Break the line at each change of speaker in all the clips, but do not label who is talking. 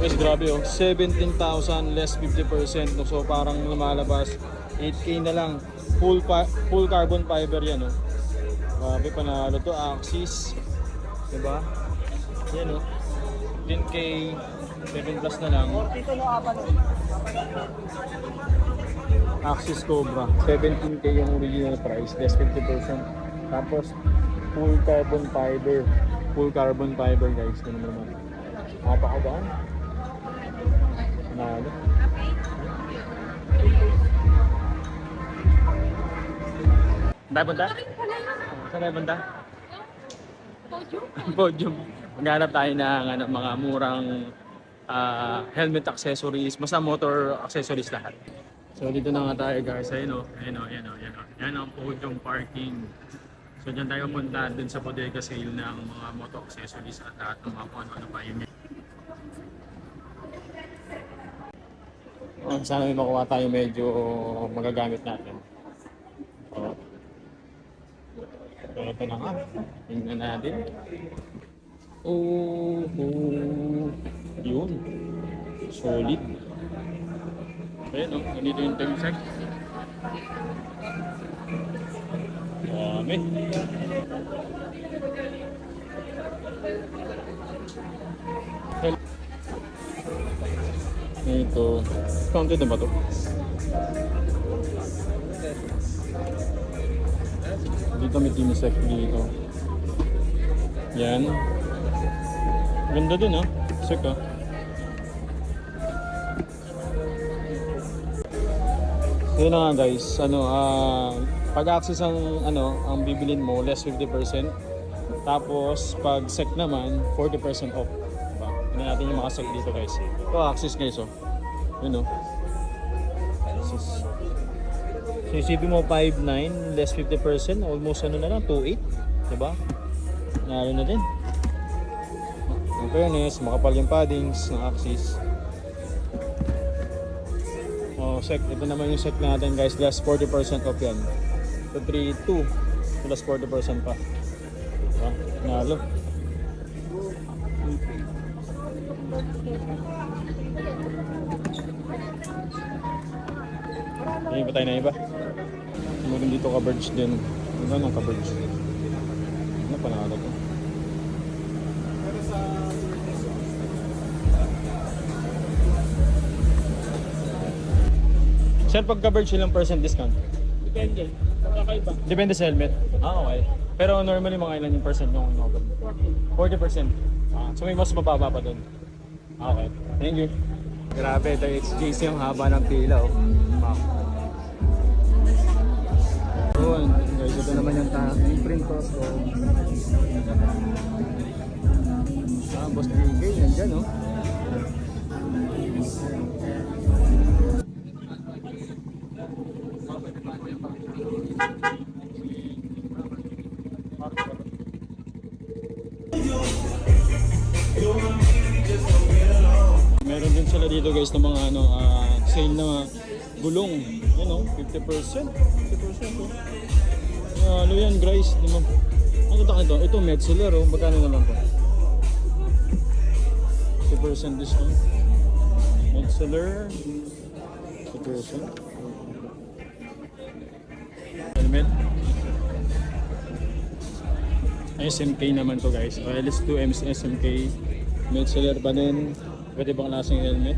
Guys, grabe oh. 17,000 less 50%. No? So parang lumalabas 8K na lang. Full carbon fiber yan oh. Grabe, panalo to. Axis. Diba? Yan oh. 10K. 7 plus na lang. Axis Cobra. 17K yung original price. Less 50%. Tapos full carbon fiber. Full carbon fiber guys. Ganun naman. Napakadaan. Panalo. Tayo punta? Saan tayo punta? Podium. Podium. Maghanap tayo ng mga murang helmet accessories. Basta motor accessories lahat. So dito na nga tayo guys. Ayun o. Yan ang Podium parking. So dyan tayo punta dun sa bodega sale ng mga motor accessories at lahat ng mga kung ano pa yun. Sana may makuha tayo medyo magagamit natin. So ito na nga. Tingnan natin. Yun. Solid. Ayan o. Ganito yung temsec. Dami. Ito. Counted na ba ito? Dito may tinisek dito. Yan. Ganda din ah. Sek ah. Yun na nga guys. Pag-access ang bibilin mo, less 50%. Tapos pag sec naman, 40% off. Diba? Tignan natin yung mga sec dito guys. Ito access guys oh. Yun oh. Access. So isipin mo 5.9 less 50%, almost na lang 2.8, 'di ba? Nalo na din. In fairness, makapal yung paddings ng Axis. Oh, sec, ito naman yung sec natin guys, less 40% off yan. So 3.2 plus 40% pa. Diba? Nalo. Hindi pa tayo na iba. Meron dito coverage din. Ano ng coverage? Ano panalo ko? Sir, pag coverage ilang percent discount?
Depende. Magkakaiba.
Depende sa helmet? Okay. Pero normally mga ilan yung percent yung cover? 40%. So may mas mababa pa dun. Okay. Thank you. Grabe, ito HJC yung haba ng pila oh. Yun, guys, ito naman yung print ko. So, boss DK, nandyan oh. Meron din sila dito guys ng mga sale na gulong. Yan oh, 50%. 50% oh. Ano yan guys? Ang ganda ito. Ito Metzeler oh. Magkano na lang to? 50% discount. Metzeler. 50%. Helmet. SMK naman to guys. LS2 SMK. Metzeler pa din. Pwede bang lasang helmet?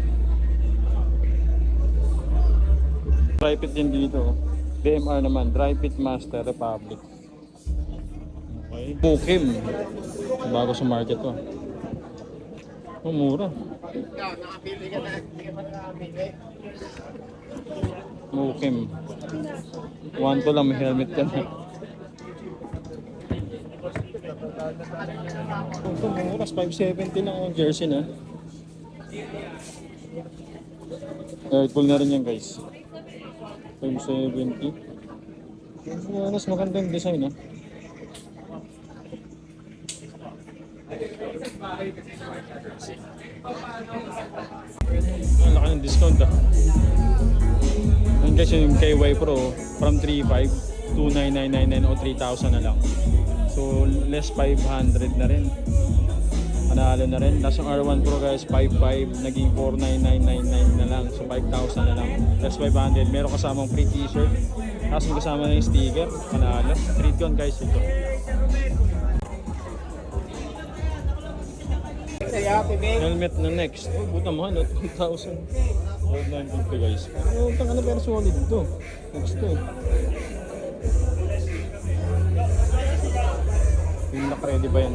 Dry fit din dito. DMR naman. Dry Fit Master Republic. Okay. Mukim. Bago sa market to. Oh, mura. Mukim. 1 lang may helmet yan. Ito mura. 570 lang ang jersey na. Aircool na rin yan guys. 570. Mas magandang design ah. Ang laki ng discount ah. Ayan guys yung KY Pro from 3.5 2.9999 o 3,000 na lang. So less 500 na rin. Panalo na rin. Tapos yung R1 Pro guys, 5.5 naging 49999 na lang. So 5,000 na lang. Plus 500. Meron kasamang free t-shirt. Tapos may kasama na yung sticker. Panalo. Treat yun guys ito. Helmet na next. Oh, buta mahal. 2,000. 950 guys. Oh, tanga na pero solid ito. Next to. Yung lock ready ba yan?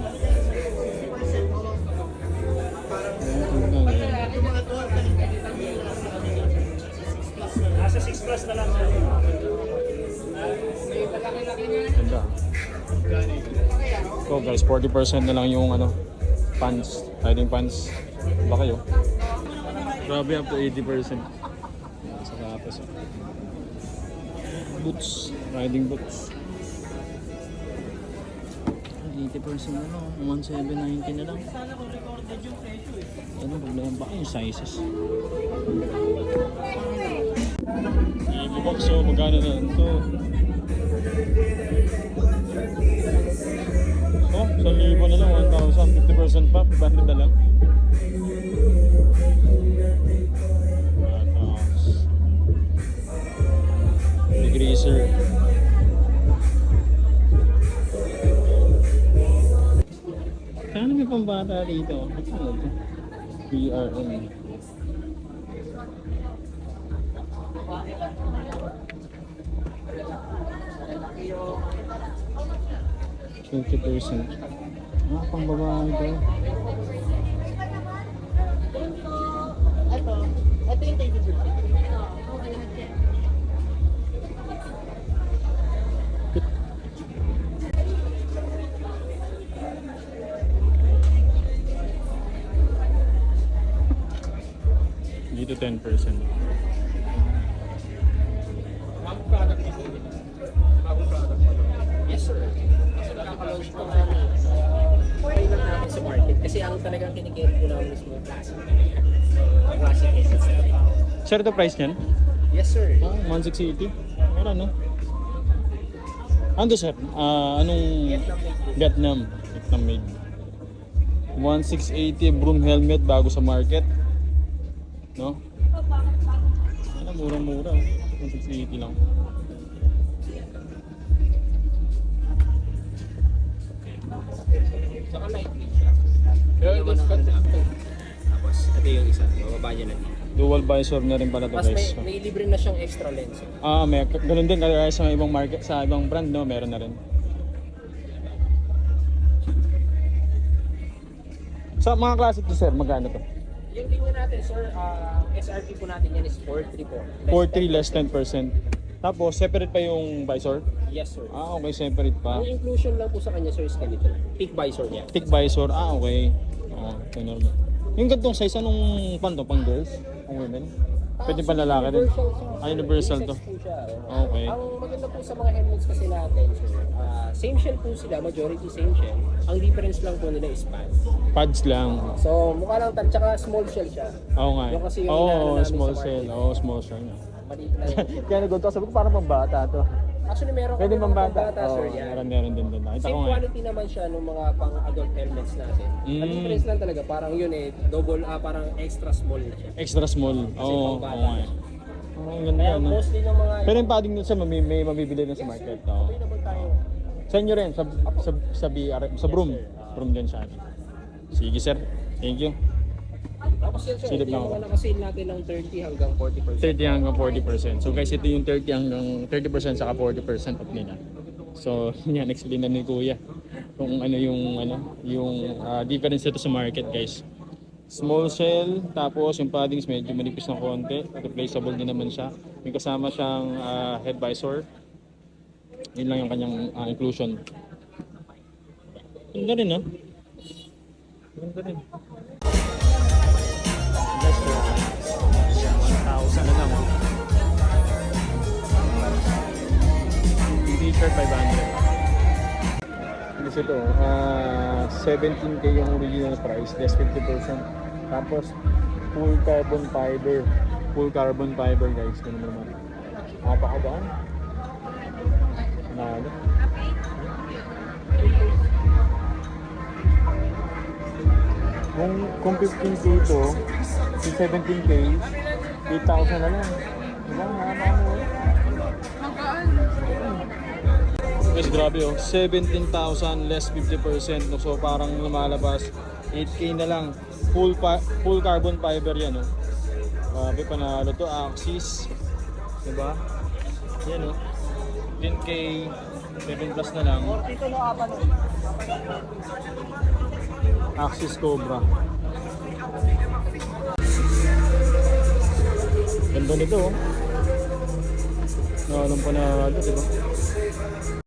Nasa 6 plus na lang.
Ganda. So guys, 40% na lang yung ano, pants, riding pants. Ba kayo? Grabe up to 80%. Sa kapas. Boots, riding boots. 80% na lang, 1,790 na lang. Ano problema ba yung sizes? I-box so magkano na ito? Oh, 1,000 na lang, 1,000, 50% pa, 500 na lang. Degreaser. Kano may pambata dito? Ano ito? PRM. %. Ah, pang babae ito.
Ito yung table book.
Dito 10%.
Yes sir. Kasi nakaka-launch po kami. Try lang namin sa market. Kasi ang talagang kinikiri po namin is mga classic. Classic essence.
Sir, ito price niyan?
Yes sir.
Ah, 1,680. Mura no? Ando sir? Anong
Vietnam made.
Vietnam made. 1,680 broom helmet bago sa market. No? Ano, murang-mura. 1,680 lang.
Saka lightweight siya. Yung naman ang tapos ito yung isa. Mababa niya na dito.
Dual visor na rin pala to
Mas
guys.
may libre na siyang extra lens.
Ah, may ganun din kaya sa ibang market, sa ibang brand no, meron na rin. Sa mga classic to sir, magkano to?
Yung linya natin sir, SRP po natin yan is 4.3 po.
4.3 less 10%. Tapos separate pa yung visor?
Yes sir.
Ah, okay, separate pa.
Ang inclusion lang po sa kanya sir is ganito. Thick visor niya.
Thick visor, ah okay. Oo, normal. Yung gantong size, anong panto? Pang girls? Pang women? Pwede pa lalaki din? Ah, universal to.
Unisex po siya.
Okay.
Ang maganda po sa mga helmets kasi natin, sir, same shell po sila, majority same shell. Ang difference lang po nila is pads.
Pads lang.
So, mukha lang tsaka small shell siya.
Oo nga.
Yung kasi yung
Oo,
inaano namin
small
sa
cell.
market.
Oo, small cell.
Maliit lang.
Kaya nagunto, sabi ko parang pambata to.
Actually, meron
Pwede
kami mga
pambata.
pambata, sir,
Oo,
yan.
meron din doon. Nakita ko
Same
nga.
quality naman siya ng mga pang-adult helmets natin. Ang difference lang talaga, parang yun double, parang extra small na siya.
Extra small. Oo,
pambata
oo nga.
na siya.
Oo, ang ganda
Kaya
no.
mostly ng mga
Pero yung padding dun sa may mabibili na sa market. Oo.
available tayo.
Sa inyo rin, sa BR, sa Broom. Broom din sa atin. Sige sir, thank you.
Tapos yan sir,
Silip
ito
na
yung
ako.
mga nakasale natin ng 30 hanggang 40%.
30 hanggang 40%. So guys, ito yung 30 hanggang 30% saka 40% off nila. So, yan explain na ni Kuya kung ano yung difference ito sa market, guys. Small shell, tapos yung paddings medyo manipis ng konti, replaceable din naman siya. May kasama siyang head visor. Yun lang yung kanyang inclusion. Ganda rin, ah. Ganda rin. Guys, 1,000 na lang. T-shirt 500. Kasi ito, 17K yung original price, less 50%. Tapos, full carbon fiber. Full carbon fiber guys, ganun naman. Napakadaan. Nalo. Kung 15k to, yung 17k, 8,000 na lang. Diba? Nakakama mo. Guys, grabe oh. 17,000 less 50%. No? So parang lumalabas 8k na lang. Full carbon fiber yan oh. Grabe, panalo to. Axis. Diba? Yan oh. 10k, 7 plus na lang. Axis Cobra. Ganda nito oh. Nalang panalo, diba?